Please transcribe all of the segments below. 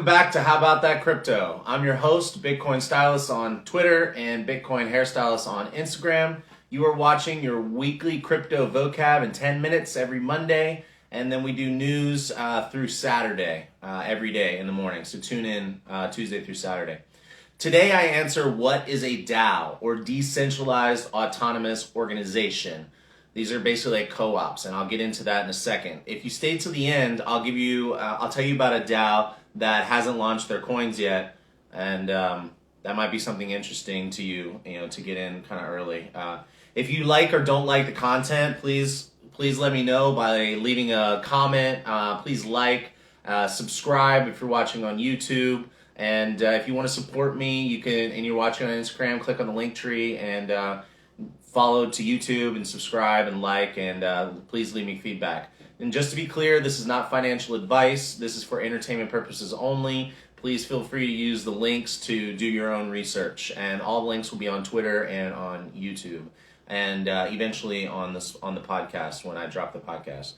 Back to How About That Crypto. I'm your host, Bitcoin Stylist on Twitter and Bitcoin Hairstylist on Instagram. You are watching your weekly crypto vocab in 10 minutes every Monday, and then we do news through Saturday every day in the morning. So tune in Tuesday through Saturday. Today I answer what is a DAO, or Decentralized Autonomous Organization. These are basically like co-ops, and I'll get into that in a second. If you stay to the end, I'll tell you about a DAO that hasn't launched their coins yet, and that might be something interesting to you, to get in kind of early. If you like or don't like the content, please let me know by leaving a comment. Please subscribe if you're watching on YouTube, and if you want to support me, you can. And you're watching on Instagram, click on the link tree and follow to YouTube and subscribe and and please leave me feedback. And just to be clear, this is not financial advice. This is for entertainment purposes only. Please feel free to use the links to do your own research. And all the links will be on Twitter and on YouTube. And eventually on the podcast when I drop the podcast.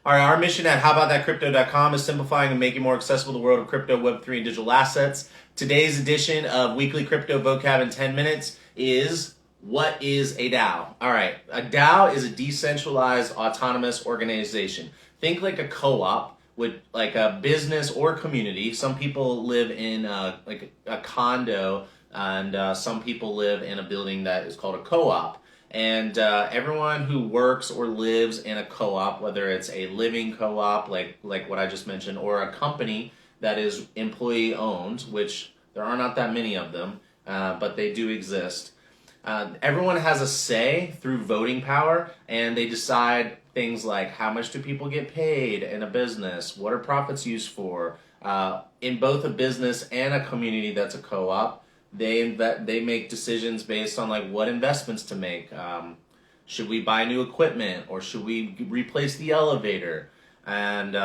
All right, our mission at howaboutthatcrypto.com is simplifying and making more accessible the world of crypto, Web3, and digital assets. Today's edition of Weekly Crypto Vocab in 10 minutes is... What is a DAO? All right, a DAO is a decentralized autonomous organization. Think like a co-op with like a business or community. Some people live in like a condo, and some people live in a building that is called a co-op. And everyone who works or lives in a co-op, whether it's a living co-op like what I just mentioned, or a company that is employee owned, which there are not that many of them, but they do exist. Everyone has a say through voting power, and they decide things like how much do people get paid in a business, what are profits used for. In both a business and a community that's a co-op, they make decisions based on like what investments to make. Should we buy new equipment, or should we replace the elevator? And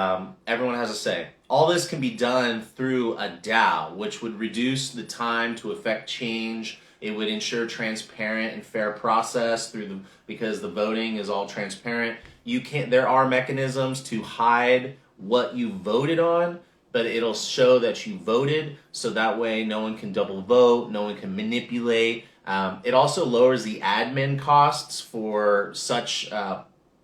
everyone has a say. All this can be done through a DAO, which would reduce the time to effect change. It would ensure transparent and fair process because the voting is all transparent. There are mechanisms to hide what you voted on, but it'll show that you voted, so that way no one can double vote, no one can manipulate. It also lowers the admin costs for such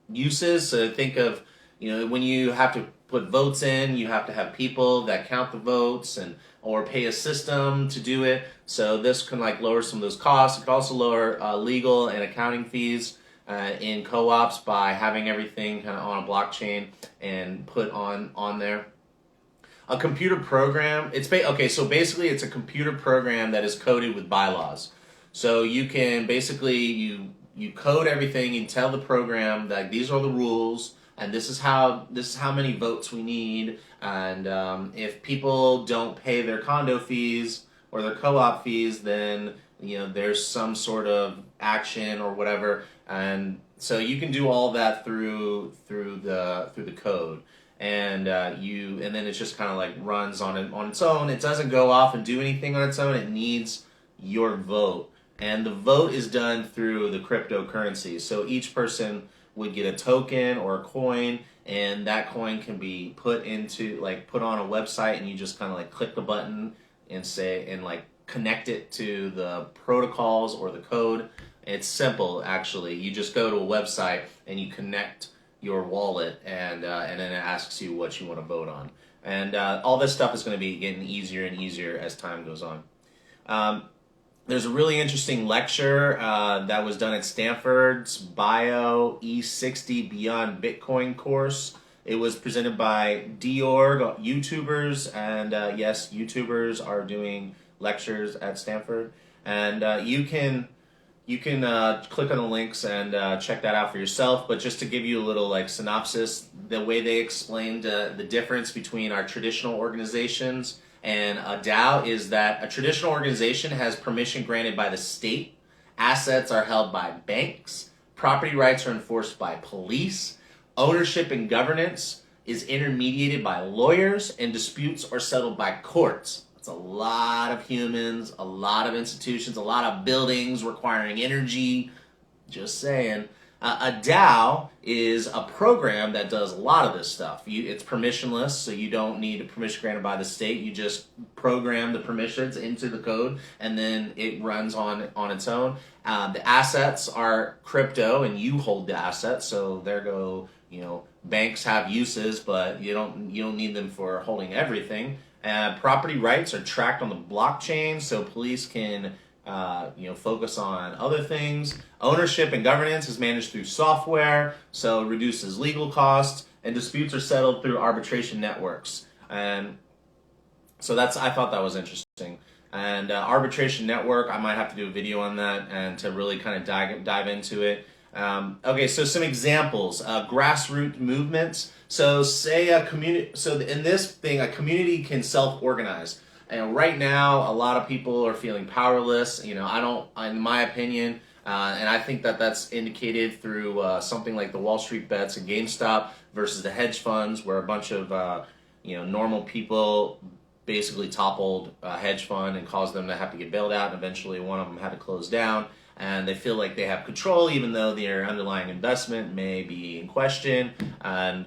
uses. So think of, when you have to put votes in, you have to have people that count the votes or pay a system to do it. So this can lower some of those costs. It can also lower legal and accounting fees in co-ops by having everything kind of on a blockchain and put on there. A computer program, so basically it's a computer program that is coded with bylaws. So you can basically, you code everything, you tell the program that these are the rules, and this is how many votes we need, and if people don't pay their condo fees or their co-op fees, then there's some sort of action or whatever, and so you can do all that through the code, and then it just kind of runs on its own. It doesn't go off and do anything on its own. It needs your vote, and the vote is done through the cryptocurrency. So each person would get a token or a coin, and that coin can be put on a website, and you just kind of click the button and connect it to the protocols or the code. It's simple, actually. You just go to a website and you connect your wallet, and then it asks you what you want to vote on. And all this stuff is going to be getting easier and easier as time goes on. There's a really interesting lecture that was done at Stanford's Bio E60 Beyond Bitcoin course. It was presented by dORG YouTubers, and yes, YouTubers are doing lectures at Stanford. And you can click on the links and check that out for yourself. But just to give you a little synopsis, the way they explained the difference between our traditional organizations and a DAO is that a traditional organization has permission granted by the state, assets are held by banks, property rights are enforced by police, ownership and governance is intermediated by lawyers, and disputes are settled by courts. It's a lot of humans, a lot of institutions, a lot of buildings requiring energy, just saying. A DAO is a program that does a lot of this stuff. It's permissionless, so you don't need a permission granted by the state. You just program the permissions into the code, and then it runs on its own. The assets are crypto, and you hold the assets. So there go, banks have uses, but you don't need them for holding everything. Property rights are tracked on the blockchain, so police can focus on other things. Ownership and governance is managed through software, so it reduces legal costs, and disputes are settled through arbitration networks. And so I thought that was interesting. And arbitration network, I might have to do a video on that and to really kind of dive into it. Okay, so some examples, grassroots movements. So say a community, so in this thing, a community can self-organize. And right now, a lot of people are feeling powerless. In my opinion, and I think that's indicated through something like the Wall Street bets and GameStop versus the hedge funds, where a bunch of normal people basically toppled a hedge fund and caused them to have to get bailed out. And eventually, one of them had to close down, and they feel like they have control, even though their underlying investment may be in question. And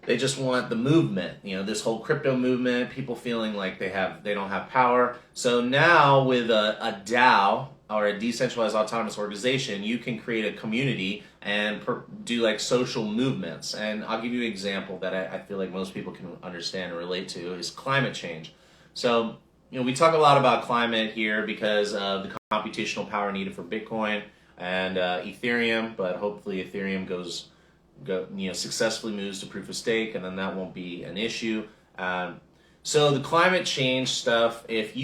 they just want the movement, this whole crypto movement, people feeling like they don't have power. So now with a DAO, or a decentralized autonomous organization, you can create a community and do like social movements. And I'll give you an example that I feel like most people can understand and relate to is climate change. So, we talk a lot about climate here because of the computational power needed for Bitcoin and Ethereum, but hopefully Ethereum successfully moves to proof of stake, and then that won't be an issue. So the climate change stuff, if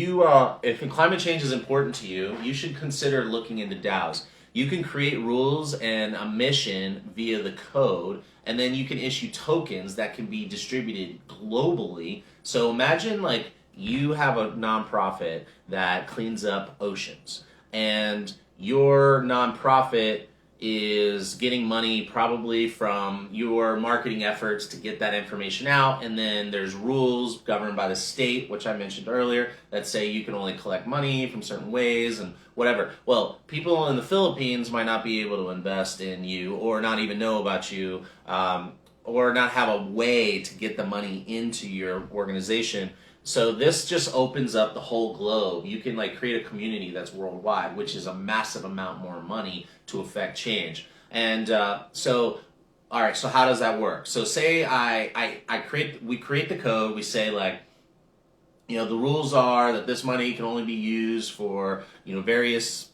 climate change is important to you, you should consider looking into DAOs. You can create rules and a mission via the code, and then you can issue tokens that can be distributed globally. So imagine like you have a nonprofit that cleans up oceans, and your nonprofit is getting money probably from your marketing efforts to get that information out, and then there's rules governed by the state, which I mentioned earlier, that say you can only collect money from certain ways and whatever. Well, people in the Philippines might not be able to invest in you, or not even know about you, or not have a way to get the money into your organization. So this just opens up the whole globe. You can like create a community that's worldwide, which is a massive amount more money to affect change. And all right, so how does that work? So say we create the code, we say like, the rules are that this money can only be used for, various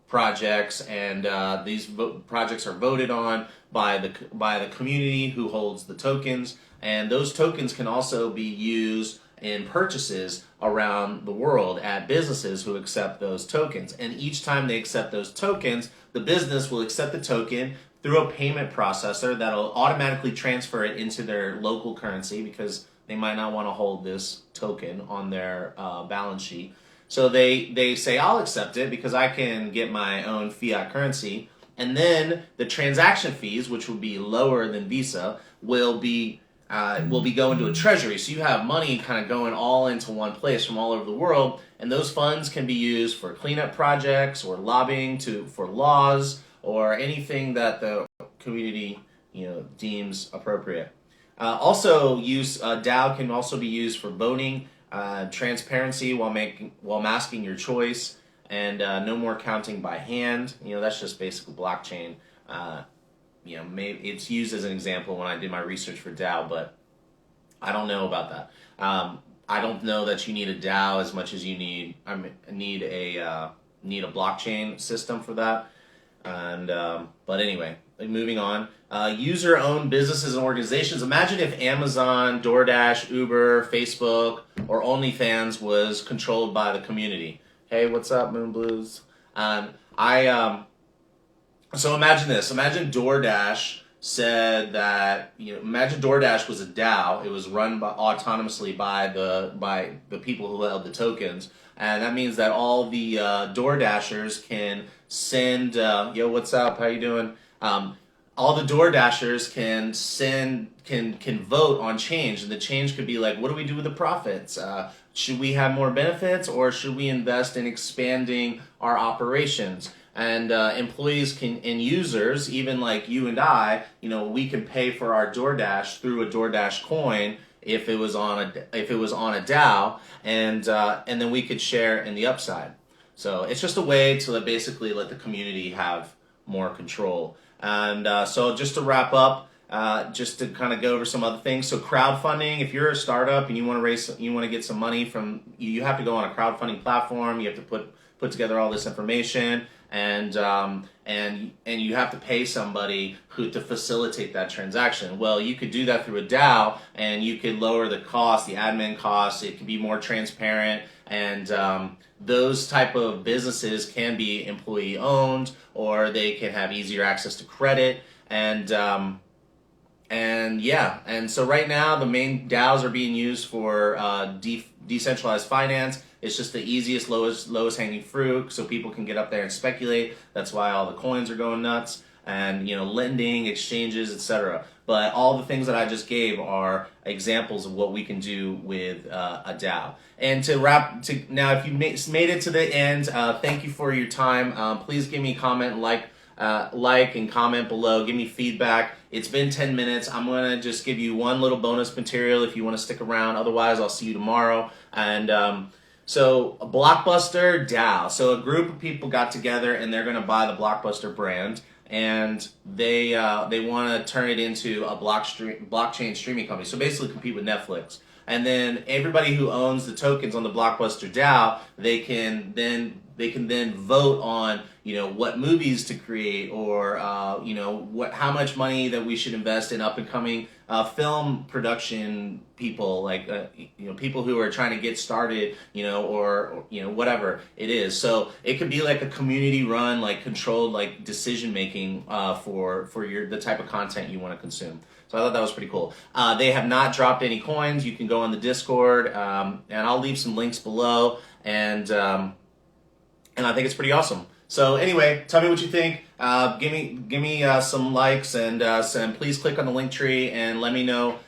projects, and these projects are voted on by the community who holds the tokens, and those tokens can also be used in purchases around the world at businesses who accept those tokens. And each time they accept those tokens, the business will accept the token through a payment processor that'll automatically transfer it into their local currency, because they might not want to hold this token on their balance sheet. So they say, I'll accept it because I can get my own fiat currency. And then the transaction fees, which would be lower than Visa, will be going to a treasury. So you have money kind of going all into one place from all over the world, and those funds can be used for cleanup projects or lobbying for laws or anything that the community deems appropriate. Also, DAO can also be used for voting, transparency while masking your choice, and no more counting by hand. That's just basically blockchain. Maybe it's used as an example when I did my research for DAO, but I don't know about that. I don't know that you need a DAO as much as you need a blockchain system for that. And but anyway, moving on. User-owned businesses and organizations. Imagine if Amazon, DoorDash, Uber, Facebook, or OnlyFans was controlled by the community. Hey, what's up, Moon Blues? So imagine this. Imagine DoorDash said that, imagine DoorDash was a DAO. It was run autonomously by the people who held the tokens. And that means that all the DoorDashers can send, yo, what's up? How you doing? All the DoorDashers can vote on change. And the change could be like, what do we do with the profits? Should we have more benefits, or should we invest in expanding our operations? and employees can and users, even like you and I, we can pay for our DoorDash through a DoorDash coin if it was on a DAO, and then we could share in the upside. So it's just a way to basically let the community have more control. And so just to wrap up, just to kind of go over some other things. So crowdfunding, if you're a startup and you want to get some money from, you have to go on a crowdfunding platform. You have to put together all this information, and you have to pay somebody to facilitate that transaction. Well, you could do that through a DAO, and you could lower the cost, the admin costs. It can be more transparent, and those type of businesses can be employee owned, or they can have easier access to credit, and so right now the main DAOs are being used for decentralized finance. It's just the easiest, lowest hanging fruit, so people can get up there and speculate. That's why all the coins are going nuts, and lending, exchanges, etc. But all the things that I just gave are examples of what we can do with a DAO. And now, if you made it to the end, thank you for your time. Please give me a comment, like and comment below. Give me feedback. It's been 10 minutes. I'm going to just give you one little bonus material if you want to stick around. Otherwise, I'll see you tomorrow. And so a Blockbuster DAO. So a group of people got together and they're going to buy the Blockbuster brand, and they want to turn it into a blockchain streaming company. So basically compete with Netflix. And then everybody who owns the tokens on the Blockbuster DAO, they can then vote on what movies to create, or how much money that we should invest in up and coming film production people, like people who are trying to get started, or whatever it is. So it could be like a community run, like controlled, like decision making for the type of content you want to consume. So I thought that was pretty cool. They have not dropped any coins. You can go on the Discord, and I'll leave some links below, and I think it's pretty awesome. So anyway, tell me what you think. Give me some likes, and please click on the link tree and let me know.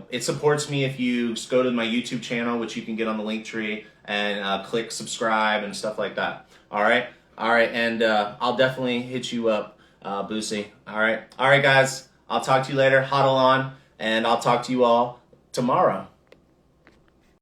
It supports me if you just go to my YouTube channel, which you can get on the link tree, and click subscribe and stuff like that. All right, and I'll definitely hit you up, Boosie. All right, guys. I'll talk to you later. Huddle on, and I'll talk to you all tomorrow.